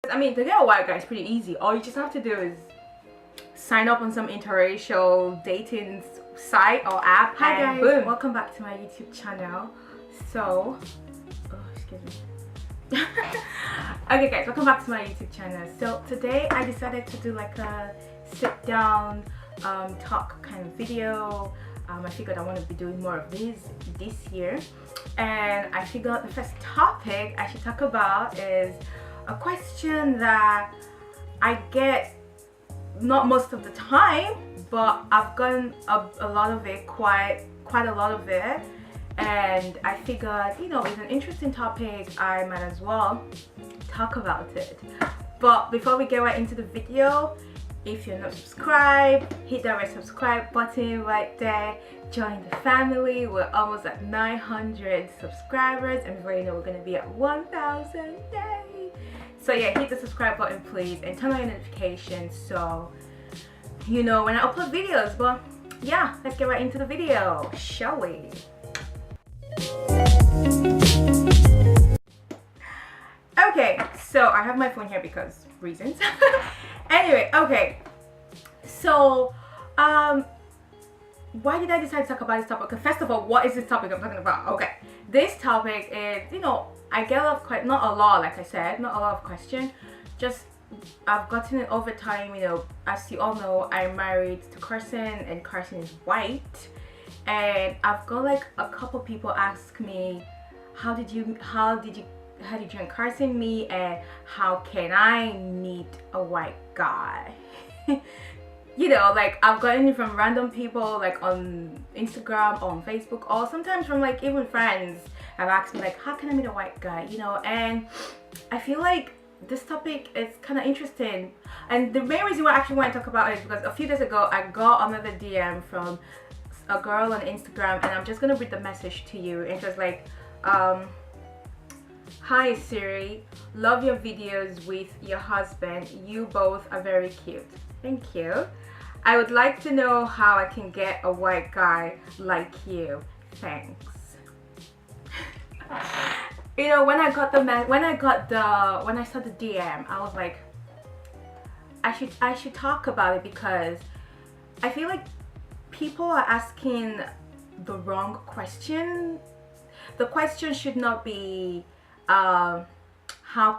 I mean, to get a white guy is pretty easy. All you just have to do is sign up on some interracial dating site or app. Hi guys, boom. Welcome back to my YouTube channel. So, excuse me. Okay guys, welcome back to my YouTube channel. So today I decided to do like a sit down talk kind of video. I figured I want to be doing more of these this year, and I figured the first topic I should talk about is a question that I get not most of the time, but I've gotten a lot of it, quite a lot of it, and I figured, you know, it's an interesting topic, I might as well talk about it. But before we get right into the video, if you're not subscribed, hit that red subscribe button right there. Join the family. We're almost at 900 subscribers, and before you know, we're gonna be at 1,000. Yay! So yeah, hit the subscribe button please, and turn on your notifications so you know when I upload videos. But yeah, let's get right into the video, shall we? Okay, so I have my phone here because reasons. Anyway, okay, so why did I decide to talk about this topic? First of all, what is this topic I'm talking about? Okay, this topic is, you know, I get a lot of not a lot, like I said, not a lot of questions, just I've gotten it over time. You know, as you all know, I'm married to Carson, and Carson is white, and I've got like a couple people ask me, how did you and Carson meet, and how can I meet a white guy? You know, like I've gotten it from random people, like on Instagram or on Facebook, or sometimes from like even friends have asked me like, how can I meet a white guy, you know? And I feel like this topic is kind of interesting, and the main reason why I actually want to talk about it is because a few days ago I got another DM from a girl on Instagram, and I'm just gonna read the message to you. It was like, hi Esiri, love your videos with your husband. You both are very cute. Thank you. I would like to know how I can get a white guy like you. Thanks. You know, when I saw the DM, I was like, I should talk about it, because I feel like people are asking the wrong question. The question should not be how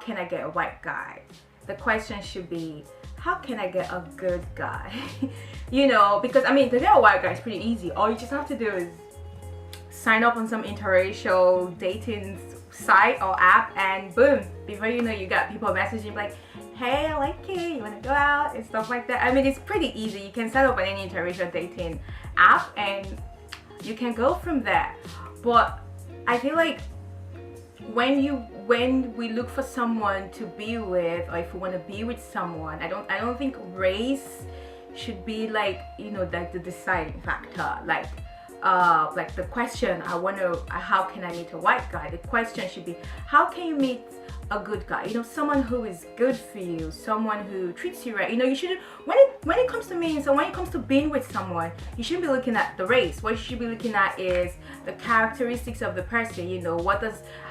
can I get a white guy? The question should be, how can I get a good guy? You know, because I mean, to get a white guy is pretty easy. All you just have to do is sign up on some interracial dating site or app, and boom, before you know, you got people messaging like, hey, I like you, you want to go out, and stuff like that. I mean, it's pretty easy. You can set up on any interracial dating app and you can go from there. But I feel like when we look for someone to be with, or if we want to be with someone, I don't think race should be like, you know, like the deciding factor. Like the question, how can I meet a white guy? The question should be, how can you meet a good guy? You know, someone who is good for you, someone who treats you right. You know, you shouldn't, when it comes to me, so when it comes to being with someone, you shouldn't be looking at the race. What you should be looking at is the characteristics of the person. You know,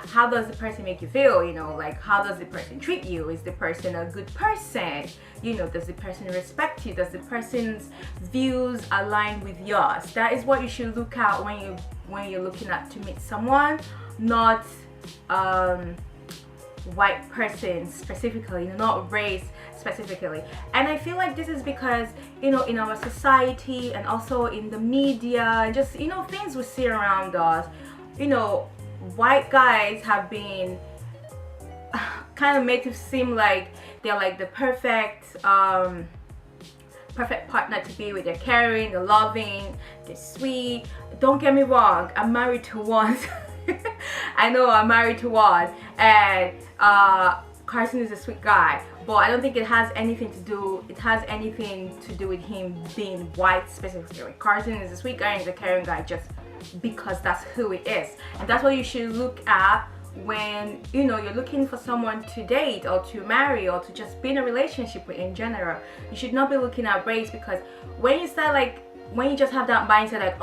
how does the person make you feel? You know, like, how does the person treat you? Is the person a good person? You know, does the person respect you? Does the person's views align with yours? That is what you should look at when you're looking at to meet someone, not white person specifically, you know, not race specifically. And I feel like this is because, you know, in our society and also in the media and just, you know, things we see around us, you know, white guys have been kind of made to seem like they're like the perfect partner to be with. They're caring, they're loving, they're sweet. Don't get me wrong, I'm married to one. I know I'm married to one, and Carson is a sweet guy, but I don't think it has anything to do with him being white specifically. Carson is a sweet guy and he's a caring guy just because that's who he is, and that's what you should look at when, you know, you're looking for someone to date or to marry or to just be in a relationship with in general. You should not be looking at race, because when you start like, when you just have that mindset like,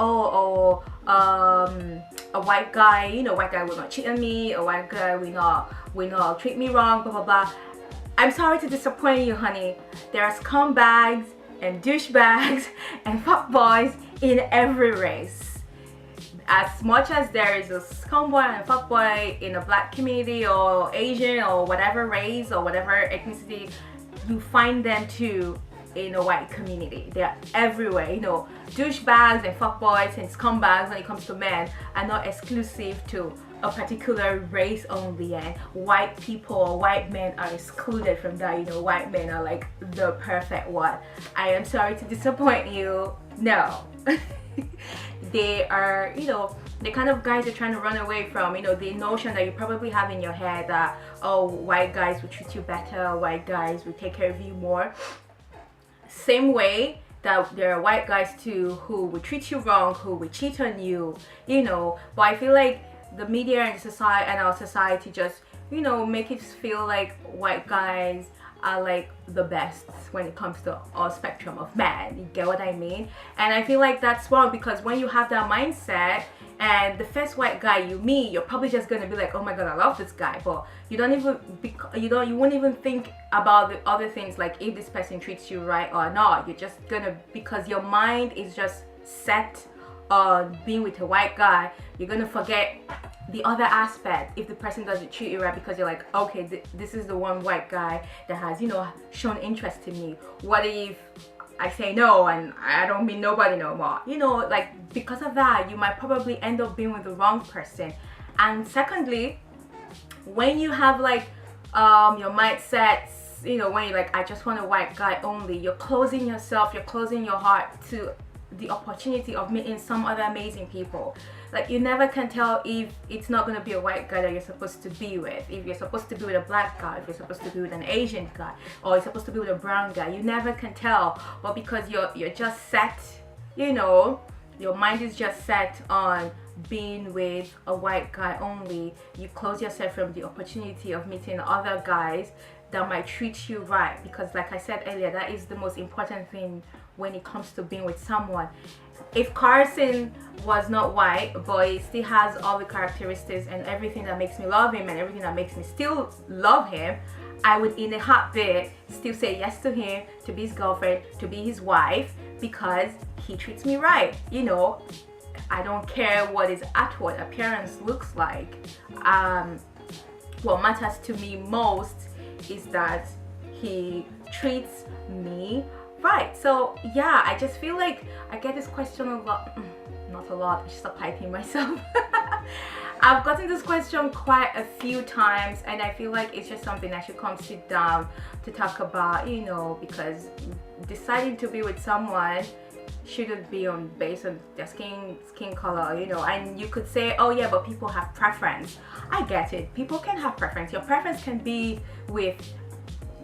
a white guy, you know, white guy will not cheat on me, a white guy will not treat me wrong, blah blah blah. I'm sorry to disappoint you, honey. There are scumbags and douchebags and fuckboys in every race. As much as there is a scumboy and fuckboy in a black community or Asian or whatever race or whatever ethnicity, you find them too in a white community. They're everywhere. You know, douchebags and fuckboys and scumbags when it comes to men are not exclusive to a particular race only, and white people or white men are excluded from that. You know, white men are like the perfect one. I am sorry to disappoint you. No. They are, you know, the kind of guys you're trying to run away from. You know, the notion that you probably have in your head that, oh, white guys will treat you better, white guys will take care of you more. Same way that there are white guys too who will treat you wrong, who will cheat on you, you know. But I feel like the media and society and our society just, you know, make it feel like white guys are like the best when it comes to all spectrum of men. You get what I mean? And I feel like that's wrong, because when you have that mindset and the first white guy you meet, you're probably just gonna be like, oh my god, I love this guy, but you won't even think about the other things, like if this person treats you right or not. You're just gonna, because your mind is just set on being with a white guy, you're gonna forget the other aspect if the person doesn't treat you right, because you're like, okay, this is the one white guy that has, you know, shown interest in me. What if I say no and I don't meet nobody no more? You know, like, because of that, you might probably end up being with the wrong person. And secondly, when you have like your mindsets, you know, when you're like, I just want a white guy only, you're closing yourself, you're closing your heart to the opportunity of meeting some other amazing people. Like, you never can tell if it's not going to be a white guy that you're supposed to be with, if you're supposed to be with a black guy, if you're supposed to be with an Asian guy, or you're supposed to be with a brown guy. You never can tell. But because you're just set, you know, your mind is just set on being with a white guy only, you close yourself from the opportunity of meeting other guys that might treat you right. Because like I said earlier, that is the most important thing when it comes to being with someone. If Carson was not white, but he still has all the characteristics and everything that makes me love him and everything that makes me still love him, I would in a heartbeat still say yes to him, to be his girlfriend, to be his wife, because he treats me right. You know, I don't care what his outward appearance looks like. What matters to me most is that he treats me right. So yeah, I just feel like I get this question a lot. Not a lot, I should stop hyping myself. I've gotten this question quite a few times, and I feel like it's just something I should come sit down to talk about, you know, because deciding to be with someone shouldn't be based on their skin color, you know. And you could say, oh yeah, but people have preference. I get it, people can have preference. Your preference can be with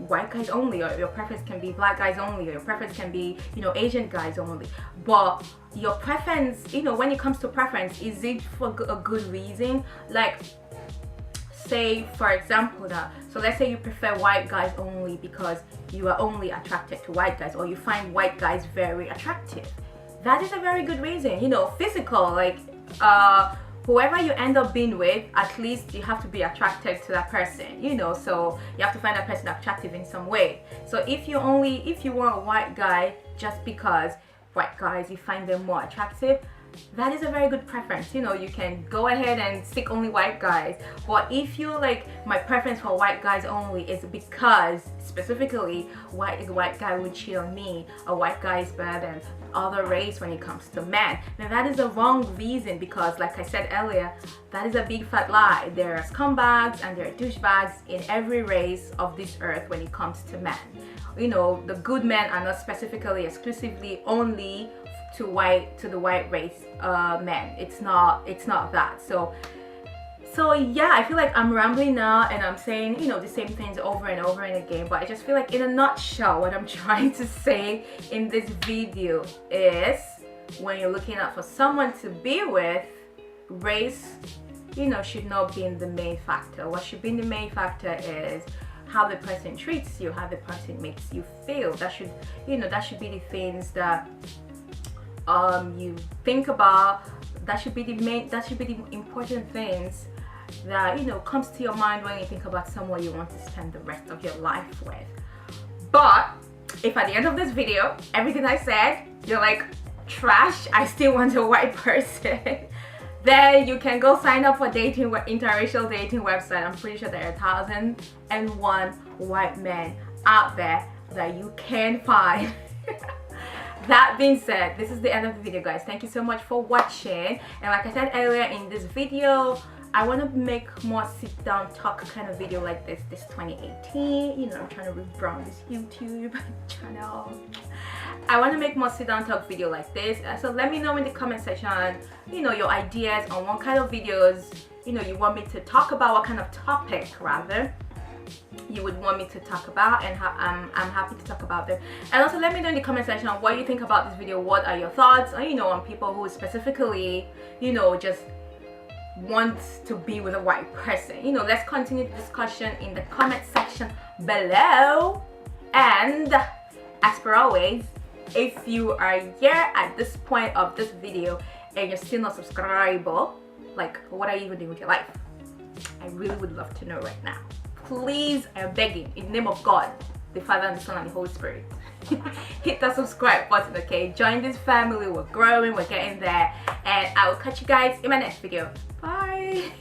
white guys only, or your preference can be black guys only, or your preference can be, you know, Asian guys only. But your preference, you know, when it comes to preference, is it for a good reason? Like, say for example that, so let's say you prefer white guys only because you are only attracted to white guys, or you find white guys very attractive. That is a very good reason, you know. Physical, like whoever you end up being with, at least you have to be attracted to that person, you know. So you have to find that person attractive in some way. So if you want a white guy just because white guys, you find them more attractive, that is a very good preference. You know, you can go ahead and stick only white guys. But if you like, my preference for white guys only is because specifically white guy would cheat on me, a white guy is better than other race when it comes to men, then that is the wrong reason. Because like I said earlier, that is a big fat lie. There are scumbags and there are douchebags in every race of this earth when it comes to men. You know, the good men are not specifically exclusively only to the white race men. It's not that. So yeah, I feel like I'm rambling now and I'm saying, you know, the same things over and over and again, but I just feel like in a nutshell what I'm trying to say in this video is, when you're looking out for someone to be with, race, you know, should not be the main factor. What should be the main factor is how the person treats you, how the person makes you feel. That should, you know, that should be the things that you think about. That should be the important things that, you know, comes to your mind when you think about someone you want to spend the rest of your life with. But if at the end of this video, everything I said, you're like, trash, I still want a white person, then you can go sign up for interracial dating website. I'm pretty sure there are 1,001 white men out there that you can find. That being said, this is the end of the video, guys. Thank you so much for watching. And like I said earlier in this video, I want to make more sit down talk kind of video like this 2018. You know, I'm trying to rebrand this YouTube channel. I want to make more sit down talk video like this. So let me know in the comment section, you know, your ideas on what kind of videos, you know, you want me to talk about, what kind of topic rather you would want me to talk about, and I'm happy to talk about them. And also let me know in the comment section what you think about this video. What are your thoughts, you know, on people who specifically, you know, just want to be with a white person. You know, let's continue the discussion in the comment section below. And as per always, if you are here at this point of this video and you're still not subscribed, like, what are you even doing with your life? I really would love to know right now. Please, I'm begging, in the name of God, the Father and the Son and the Holy Spirit, hit that subscribe button, okay? Join this family. We're growing, we're getting there, and I will catch you guys in my next video. Bye.